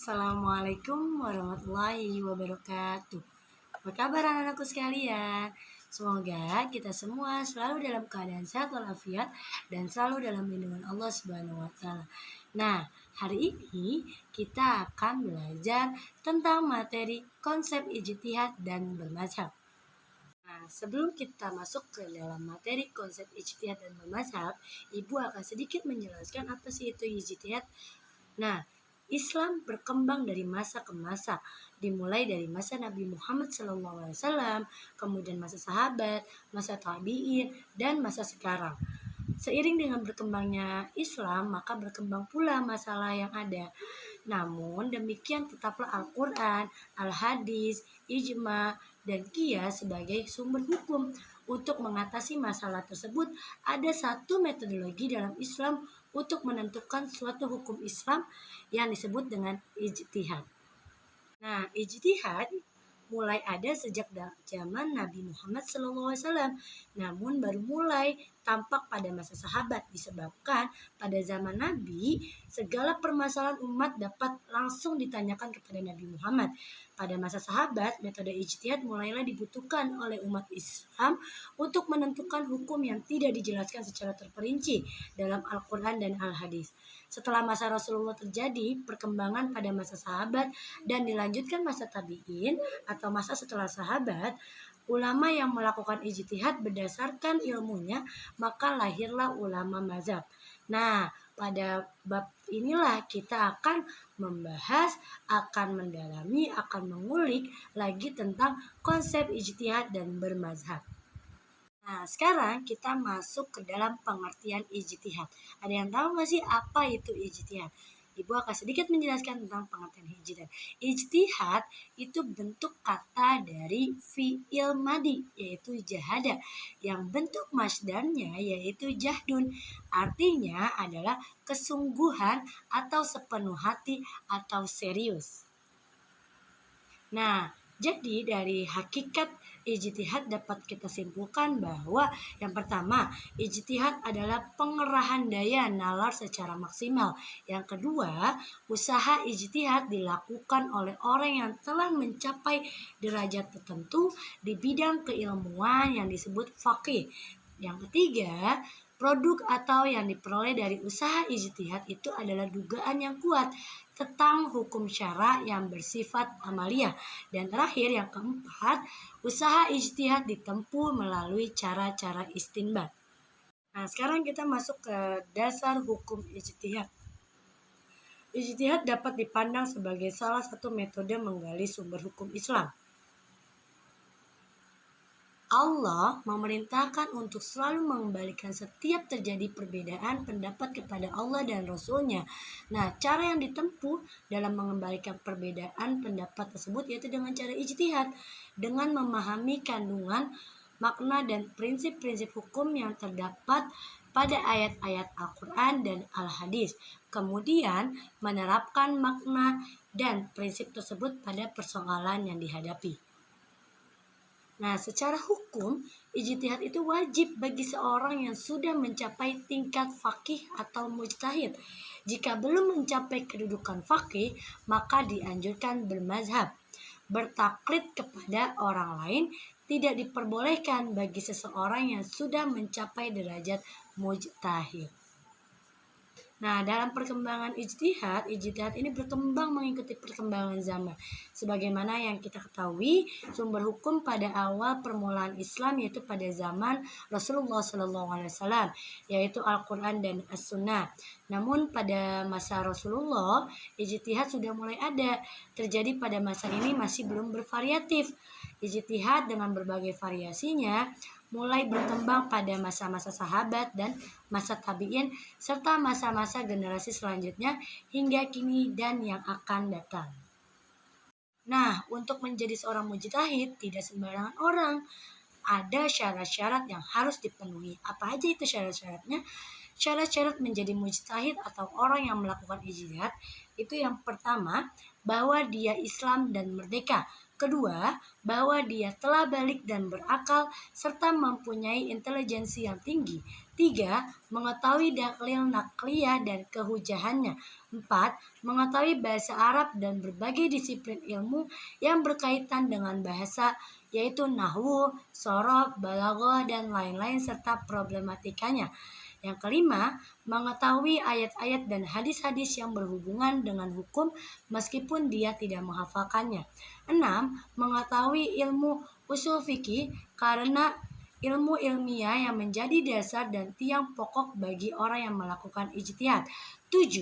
Assalamualaikum warahmatullahi wabarakatuh. Apa kabar anak-anakku sekalian? Semoga kita semua selalu dalam keadaan sehat walafiat dan selalu dalam lindungan Allah Subhanahu wa taala. Nah, hari ini kita akan belajar tentang materi konsep ijtihad dan bermazhab. Nah, sebelum kita masuk ke dalam materi konsep ijtihad dan bermazhab, Ibu akan sedikit menjelaskan apa sih itu ijtihad. Nah, Islam berkembang dari masa ke masa, dimulai dari masa Nabi Muhammad SAW, kemudian masa sahabat, masa tabi'in, dan masa sekarang. Seiring dengan berkembangnya Islam, maka berkembang pula masalah yang ada. Namun demikian tetaplah Al-Quran, Al-Hadis, Ijma, dan Qiyas sebagai sumber hukum. Untuk mengatasi masalah tersebut, ada satu metodologi dalam Islam untuk menentukan suatu hukum Islam yang disebut dengan ijtihad. Nah, ijtihad mulai ada sejak zaman Nabi Muhammad SAW, namun baru mulai tampak pada masa sahabat disebabkan pada zaman Nabi segala permasalahan umat dapat langsung ditanyakan kepada Nabi Muhammad. Pada masa sahabat, metode ijtihad mulailah dibutuhkan oleh umat Islam untuk menentukan hukum yang tidak dijelaskan secara terperinci dalam Al-Quran dan Al-Hadis. Setelah masa Rasulullah terjadi perkembangan pada masa sahabat dan dilanjutkan masa tabi'in atau masa setelah sahabat, ulama yang melakukan ijtihad berdasarkan ilmunya, maka lahirlah ulama mazhab. Nah, pada bab inilah kita akan membahas, akan mendalami, akan mengulik lagi tentang konsep ijtihad dan bermazhab. Nah, sekarang kita masuk ke dalam pengertian ijtihad. Ada yang tahu nggak sih apa itu ijtihad? Ibu akan sedikit menjelaskan tentang pengertian ijtihad. Ijtihad itu bentuk kata dari fi'il madi, yaitu jahada, yang bentuk masdarnya yaitu jahdun. Artinya adalah kesungguhan atau sepenuh hati atau serius. Nah, jadi dari hakikat ijtihad dapat kita simpulkan bahwa yang pertama, ijtihad adalah pengerahan daya nalar secara maksimal. Yang kedua, usaha ijtihad dilakukan oleh orang yang telah mencapai derajat tertentu di bidang keilmuan yang disebut faqih. Yang ketiga, produk atau yang diperoleh dari usaha ijtihad itu adalah dugaan yang kuat tentang hukum syara yang bersifat amaliyah. Dan terakhir yang keempat, usaha ijtihad ditempuh melalui cara-cara istinbat. Nah, sekarang kita masuk ke dasar hukum ijtihad. Ijtihad dapat dipandang sebagai salah satu metode menggali sumber hukum Islam. Allah memerintahkan untuk selalu mengembalikan setiap terjadi perbedaan pendapat kepada Allah dan Rasul-Nya. Nah, cara yang ditempuh dalam mengembalikan perbedaan pendapat tersebut yaitu dengan cara ijtihad, dengan memahami kandungan, makna, dan prinsip-prinsip hukum yang terdapat pada ayat-ayat Al-Quran dan Al-Hadis. Kemudian menerapkan makna dan prinsip tersebut pada persoalan yang dihadapi. Nah, secara hukum, ijtihad itu wajib bagi seorang yang sudah mencapai tingkat faqih atau mujtahid. Jika belum mencapai kedudukan faqih, maka dianjurkan bermazhab. Bertaklid kepada orang lain tidak diperbolehkan bagi seseorang yang sudah mencapai derajat mujtahid. Nah, dalam perkembangan ijtihad ini berkembang mengikuti perkembangan zaman. Sebagaimana yang kita ketahui, sumber hukum pada awal permulaan Islam yaitu pada zaman Rasulullah SAW, yaitu Al-Quran dan As-Sunnah. Namun pada masa Rasulullah, ijtihad sudah mulai ada. Terjadi pada masa ini masih belum bervariatif. Ijtihad dengan berbagai variasinya mulai berkembang pada masa-masa sahabat dan masa tabi'in serta masa-masa generasi selanjutnya hingga kini dan yang akan datang. Nah, untuk menjadi seorang mujtahid tidak sembarangan orang. Ada syarat-syarat yang harus dipenuhi. Apa aja itu syarat-syaratnya? Syarat-syarat menjadi mujtahid atau orang yang melakukan ijtihad itu yang pertama, bahwa dia Islam dan merdeka. Kedua, bahwa dia telah balik dan berakal serta mempunyai intelijensi yang tinggi. 3. Mengetahui dalil nakliyah dan kehujahannya. 4. 4. Mengetahui bahasa Arab dan berbagai disiplin ilmu yang berkaitan dengan bahasa, yaitu nahwu, shorof, balaghah, dan lain-lain serta problematikanya. Yang kelima, mengetahui ayat-ayat dan hadis-hadis yang berhubungan dengan hukum meskipun dia tidak menghafalkannya. 6. Mengetahui ilmu usul fikih karena ilmu ilmiah yang menjadi dasar dan tiang pokok bagi orang yang melakukan ijtihad. 7.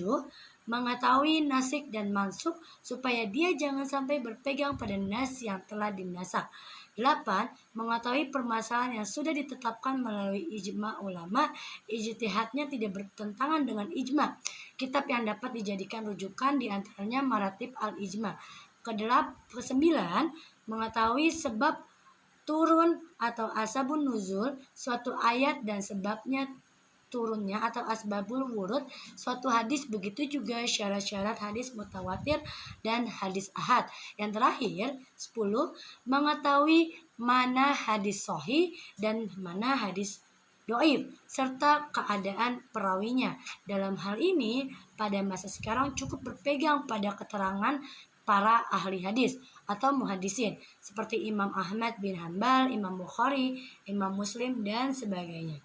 Mengetahui nasik dan mansuk supaya dia jangan sampai berpegang pada nas yang telah dinasak. 8. Mengetahui permasalahan yang sudah ditetapkan melalui ijma ulama, ijtihadnya tidak bertentangan dengan ijma. Kitab yang dapat dijadikan rujukan diantaranya Maratib al-Ijma. Kesembilan, mengetahui sebab turun atau asbabun nuzul suatu ayat dan sebabnya turunnya atau asbabul wurud suatu hadis, begitu juga syarat-syarat hadis mutawatir dan hadis ahad. Yang terakhir, 10, mengetahui mana hadis sahih dan mana hadis doib serta keadaan perawinya. Dalam hal ini, pada masa sekarang cukup berpegang pada keterangan para ahli hadis atau muhaddisin seperti Imam Ahmad bin Hanbal, Imam Bukhari, Imam Muslim, dan sebagainya.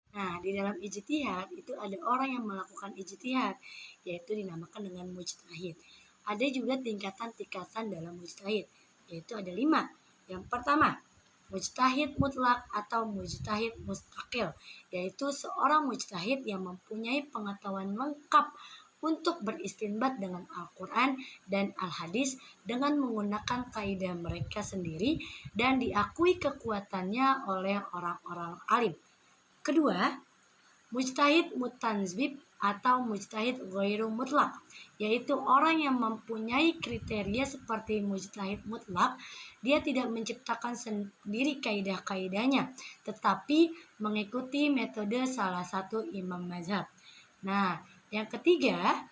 Nah, di dalam ijtihad itu ada orang yang melakukan ijtihad, yaitu dinamakan dengan mujtahid. Ada juga tingkatan-tingkatan dalam mujtahid, yaitu ada 5. Yang pertama, mujtahid mutlak atau mujtahid mustaqil, yaitu seorang mujtahid yang mempunyai pengetahuan lengkap untuk beristinbat dengan Al-Quran dan Al-Hadis dengan menggunakan kaidah mereka sendiri dan diakui kekuatannya oleh orang-orang alim. Kedua, mujtahid mutanzib atau mujtahid ghairu mutlak, yaitu orang yang mempunyai kriteria seperti mujtahid mutlak. Dia tidak menciptakan sendiri kaidah-kaidahnya, tetapi mengikuti metode salah satu imam mazhab. Nah, yang ketiga,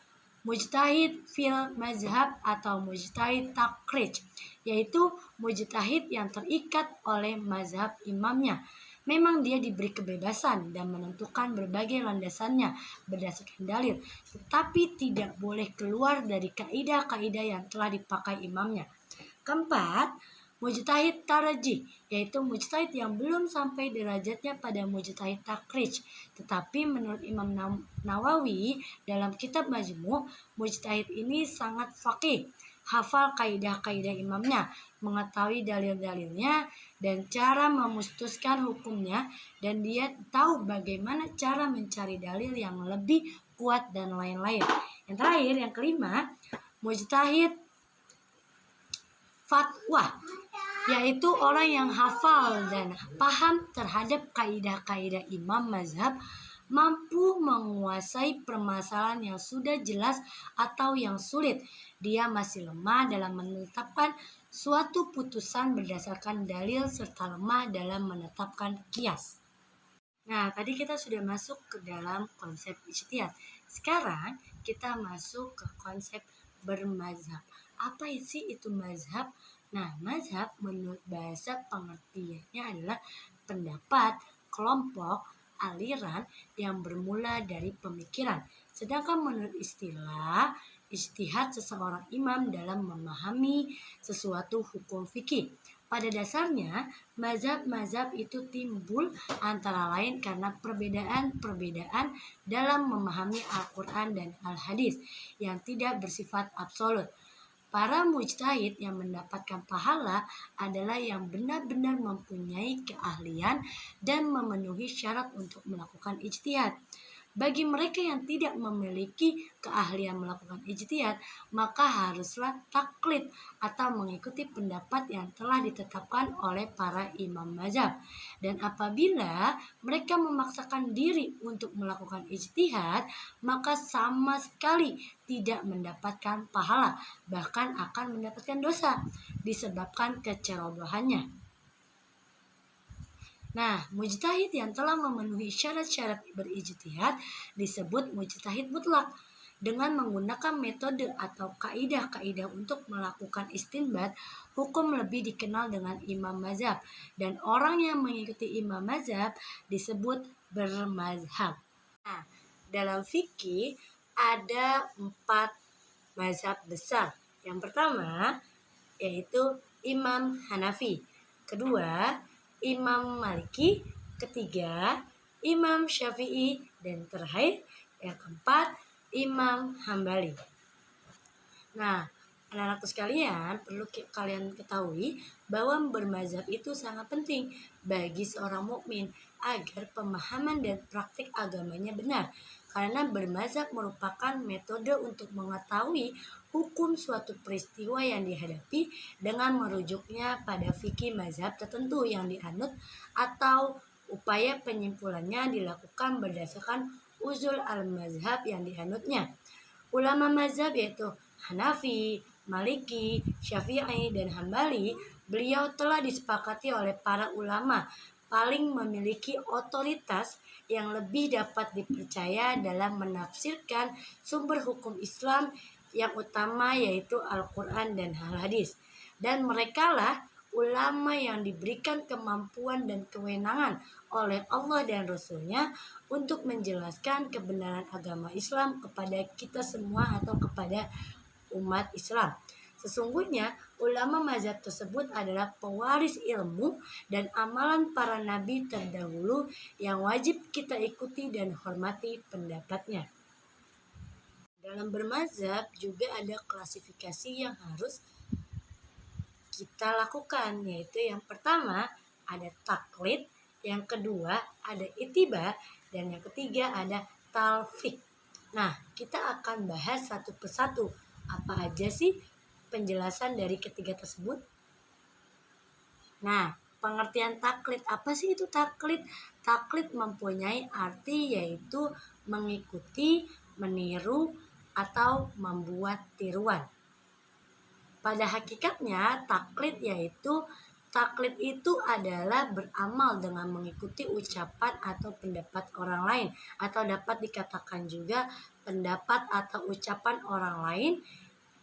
mujtahid fil mazhab atau mujtahid takrij, yaitu mujtahid yang terikat oleh mazhab imamnya. Memang dia diberi kebebasan dan menentukan berbagai landasannya berdasarkan dalil, tetapi tidak boleh keluar dari kaidah-kaidah yang telah dipakai imamnya. Keempat, mujtahid tarjih, yaitu mujtahid yang belum sampai derajatnya pada mujtahid takrij. Tetapi menurut Imam Nawawi dalam kitab Majmu', mujtahid ini sangat faqih, hafal kaidah-kaidah imamnya, mengetahui dalil-dalilnya dan cara memutuskan hukumnya, dan dia tahu bagaimana cara mencari dalil yang lebih kuat dan lain-lain. Yang terakhir, yang kelima, mujtahid fatwa, yaitu orang yang hafal dan paham terhadap kaidah-kaidah imam mazhab, mampu menguasai permasalahan yang sudah jelas atau yang sulit. Dia masih lemah dalam menetapkan suatu putusan berdasarkan dalil serta lemah dalam menetapkan qiyas. Nah, tadi kita sudah masuk ke dalam konsep ijtihad. Sekarang kita masuk ke konsep bermazhab. Apa sih itu mazhab? Nah, mazhab menurut bahasa pengertiannya adalah pendapat, kelompok, aliran yang bermula dari pemikiran. Sedangkan menurut istilah, ijtihad seseorang imam dalam memahami sesuatu hukum fikih. Pada dasarnya, mazhab-mazhab itu timbul antara lain karena perbedaan-perbedaan dalam memahami Al-Quran dan Al-Hadis yang tidak bersifat absolut. Para mujtahid yang mendapatkan pahala adalah yang benar-benar mempunyai keahlian dan memenuhi syarat untuk melakukan ijtihad. Bagi mereka yang tidak memiliki keahlian melakukan ijtihad, maka haruslah taklid atau mengikuti pendapat yang telah ditetapkan oleh para imam mazhab. Dan apabila mereka memaksakan diri untuk melakukan ijtihad, maka sama sekali tidak mendapatkan pahala, bahkan akan mendapatkan dosa disebabkan kecerobohannya. Nah, mujtahid yang telah memenuhi syarat-syarat berijtihad disebut mujtahid mutlak. Dengan menggunakan metode atau kaidah-kaidah untuk melakukan istinbat, hukum lebih dikenal dengan imam mazhab, dan orang yang mengikuti imam mazhab disebut bermazhab. Nah, dalam fikih, ada 4 mazhab besar. Yang pertama yaitu Imam Hanafi, kedua Imam Maliki, ketiga Imam Syafi'i, dan terakhir yang keempat Imam Hambali. Nah, anak-anakku sekalian, perlu kalian ketahui bahwa bermazhab itu sangat penting bagi seorang mukmin agar pemahaman dan praktik agamanya benar. Karena bermazhab merupakan metode untuk mengetahui hukum suatu peristiwa yang dihadapi dengan merujuknya pada fikih mazhab tertentu yang dianut atau upaya penyimpulannya dilakukan berdasarkan usul al-mazhab yang dianutnya. Ulama mazhab yaitu Hanafi, Maliki, Syafi'i, dan Hambali, beliau telah disepakati oleh para ulama paling memiliki otoritas yang lebih dapat dipercaya dalam menafsirkan sumber hukum Islam yang utama yaitu Al-Quran dan Al-Hadis. Dan merekalah ulama yang diberikan kemampuan dan kewenangan oleh Allah dan Rasul-Nya untuk menjelaskan kebenaran agama Islam kepada kita semua atau kepada umat Islam. Sesungguhnya ulama mazhab tersebut adalah pewaris ilmu dan amalan para nabi terdahulu yang wajib kita ikuti dan hormati pendapatnya. Dalam bermazhab juga ada klasifikasi yang harus kita lakukan, yaitu yang pertama ada taklid, yang kedua ada ittiba, dan yang ketiga ada talfiq. Nah, kita akan bahas satu persatu apa aja sih penjelasan dari ketiga tersebut. Nah, pengertian taklid, apa sih itu taklid? Taklid mempunyai arti yaitu mengikuti, meniru, atau membuat tiruan. Pada hakikatnya taklid itu adalah beramal dengan mengikuti ucapan atau pendapat orang lain, atau dapat dikatakan juga pendapat atau ucapan orang lain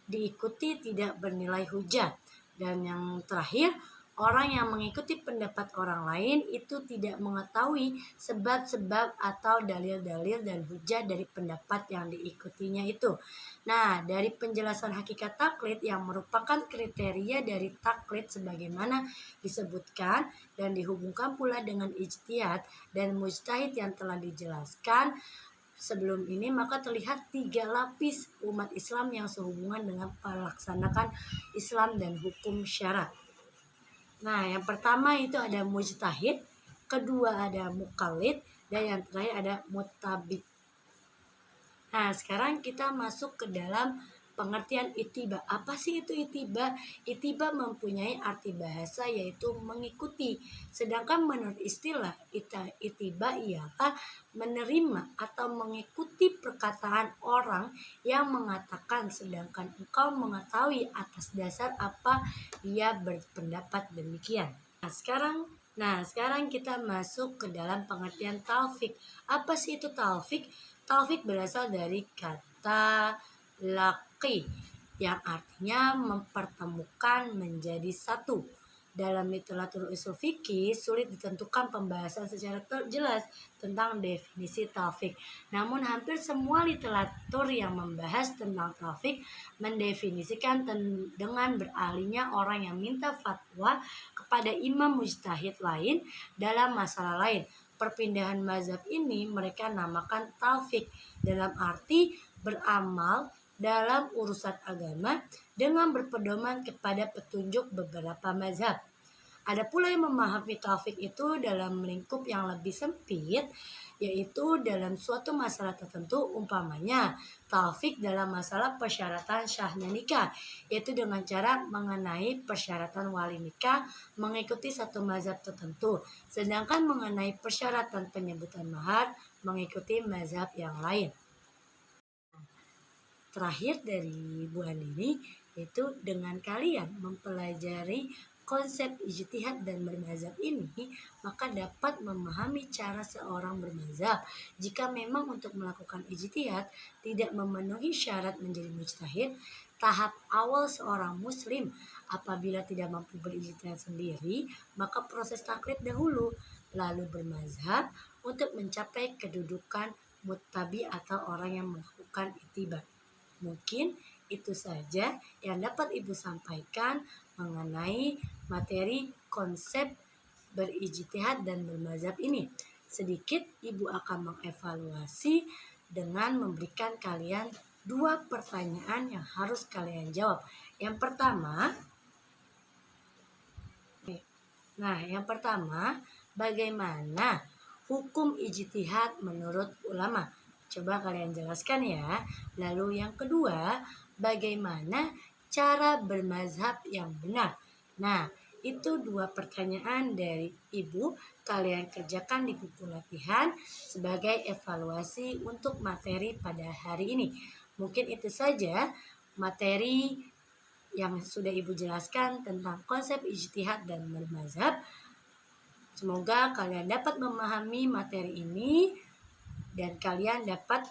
diikuti tidak bernilai hujah. Dan yang terakhir, orang yang mengikuti pendapat orang lain itu tidak mengetahui sebab-sebab atau dalil-dalil dan hujah dari pendapat yang diikutinya itu. Nah, dari penjelasan hakikat taklid yang merupakan kriteria dari taklid sebagaimana disebutkan dan dihubungkan pula dengan ijtihad dan mujtahid yang telah dijelaskan sebelum ini, maka terlihat 3 lapis umat Islam yang sehubungan dengan melaksanakan Islam dan hukum syara. Nah, yang pertama itu ada mujtahid, kedua ada muqallid, dan yang terakhir ada muttabi'. Nah, sekarang kita masuk ke dalam pengertian ittiba. Apa sih itu ittiba? Ittiba mempunyai arti bahasa yaitu mengikuti. Sedangkan menurut istilah ittiba ialah menerima atau mengikuti perkataan orang yang mengatakan sedangkan engkau mengetahui atas dasar apa ia berpendapat demikian. Nah, sekarang kita masuk ke dalam pengertian taufik. Apa sih itu taufik? Taufik berasal dari kata laqi yang artinya mempertemukan menjadi satu. Dalam literatur usul fikih sulit ditentukan pembahasan secara jelas tentang definisi taufik. Namun hampir semua literatur yang membahas tentang taufik mendefinisikan dengan beralihnya orang yang minta fatwa kepada imam mujtahid lain dalam masalah lain. Perpindahan mazhab ini mereka namakan taufik dalam arti beramal dalam urusan agama dengan berpedoman kepada petunjuk beberapa mazhab. Ada pula yang memahami taufik itu dalam lingkup yang lebih sempit, yaitu dalam suatu masalah tertentu, umpamanya taufik dalam masalah persyaratan syahnya nikah, yaitu dengan cara mengenai persyaratan wali nikah mengikuti satu mazhab tertentu, sedangkan mengenai persyaratan penyebutan mahar mengikuti mazhab yang lain. Terakhir dari Bu Andini, yaitu dengan kalian mempelajari konsep ijtihad dan bermazhab ini, maka dapat memahami cara seorang bermazhab. Jika memang untuk melakukan ijtihad tidak memenuhi syarat menjadi mujtahid, tahap awal seorang muslim apabila tidak mampu berijtihad sendiri, maka proses taklid dahulu, lalu bermazhab untuk mencapai kedudukan muttabi atau orang yang melakukan melakukan ittiba. Mungkin itu saja yang dapat Ibu sampaikan mengenai materi konsep berijtihad dan bermazhab ini. Sedikit Ibu akan mengevaluasi dengan memberikan kalian 2 pertanyaan yang harus kalian jawab. Yang pertama, bagaimana hukum ijtihad menurut ulama? Coba kalian jelaskan ya. Lalu yang kedua, bagaimana cara bermazhab yang benar? Nah, itu 2 pertanyaan dari Ibu. Kalian kerjakan di buku latihan sebagai evaluasi untuk materi pada hari ini. Mungkin itu saja materi yang sudah Ibu jelaskan tentang konsep ijtihad dan bermazhab. Semoga kalian dapat memahami materi ini dan kalian dapat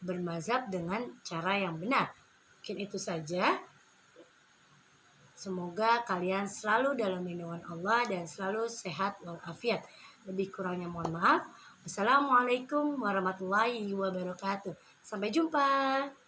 bermazhab dengan cara yang benar. Mungkin itu saja. Semoga kalian selalu dalam lindungan Allah dan selalu sehat walafiat. Lebih kurangnya mohon maaf. Wassalamualaikum warahmatullahi wabarakatuh. Sampai jumpa.